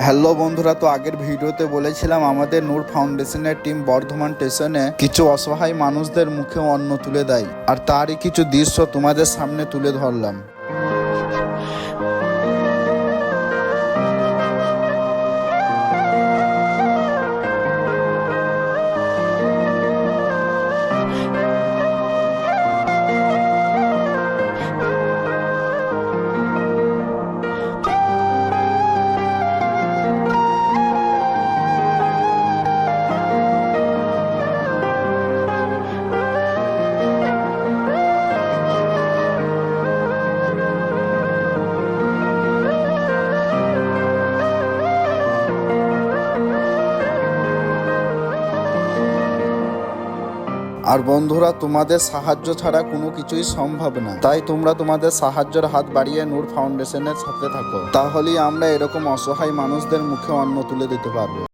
Hello বন্ধুরা, তো আগের ভিডিওতে বলেছিলাম আমাদের নূর ফাউন্ডেশনের টিম বর্ধমান স্টেশনে কিছু অসহায় মানুষদের মুখে অন্ন তুলে দেয়, আর তারই কিছু দৃশ্য তোমাদের সামনে তুলে ধরলাম। আর বন্ধুরা, তোমাদের সাহায্য ছাড়া কোনো কিছুই সম্ভব না, তাই তোমরা তোমাদের সাহায্যের হাত বাড়িয়ে নূর ফাউন্ডেশনের সাথে থাকো, তাহলেই আমরা এরকম অসহায় মানুষদের মুখে অন্ন তুলে দিতে পারবো।